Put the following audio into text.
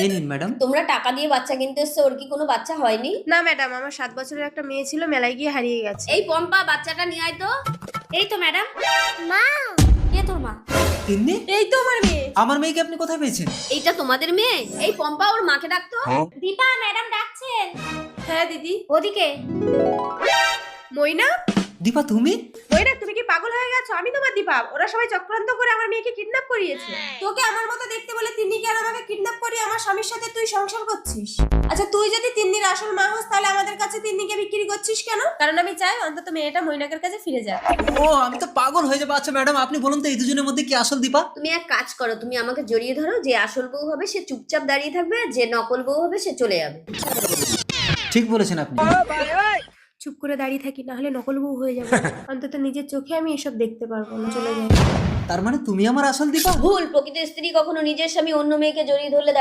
এই নিন ম্যাডাম। তোমরা টাকা দিয়ে বাচ্চা কিনতে এসছো, ওর কি কোনো বাচ্চা হয়নি? না ম্যাডাম, আমার 7 বছরের একটা মেয়ে ছিল, মেলায় গিয়ে হারিয়ে গেছে। এই পম্পা, বাচ্চাটা নিয়ে আয় তো। এই তো ম্যাডাম। মা, কে তোর মা? তিন্নি, এই তো আমার মেয়ে। আমার মেয়েকে আপনি কোথায় পেয়েছেন? এইটা তোমাদের মেয়ে? এই পম্পা, ওর মাকে ডাকতো। দীপা ম্যাডাম ডাকছেন। হ্যাঁ দিদি। ওদিকে। মইনা, দীপা তুমি? মইনা তুমি কি পাগল হয়ে গেছো? আমি তোমার দীপা। ওরা সবাই চক্রান্ত করে আমার মেয়েকে কিডন্যাপ করিয়েছে। তোকে আমার মতো দেখতে বলে তিন্নিকে আর আমাকে কিডন্যাপ করিয়ে আমার স্বামীর সাথে তুই সংসার করছিস। আচ্ছা, তুই যদি তিন্নির আসল মা হোস তাহলে আমাদের কাছে তিন্নিকে বিক্রি করছিস কেন? কারণ আমি চাই অন্তত মেয়েটা মইনাকের কাছে ফিরে যাক। ও, আমি তো পাগল হয়ে যাবো। আচ্ছা ম্যাডাম, আপনি বলুন তো এই দুজনের মধ্যে কি আসল দীপা? তুমি এক কাজ করো, তুমি আমাকে জড়িয়ে ধরো। যে আসল বউ হবে সে চুপচাপ দাঁড়িয়ে থাকবে, আর যে নকল বউ হবে সে চলে যাবে। ঠিক বলেছেন আপনি। চুপ করে দাঁড়িয়ে থাকি, না হলে নকল বউ হয়ে যাবে। অন্তত নিজের চোখে আমি এসব দেখতে পারবো না। চলে যাই। তার মানে তুমি আমার আসল দীপা? ভুল। প্রকৃত স্ত্রী কখনো নিজের স্বামী অন্য মেয়েকে জড়িয়ে ধরলে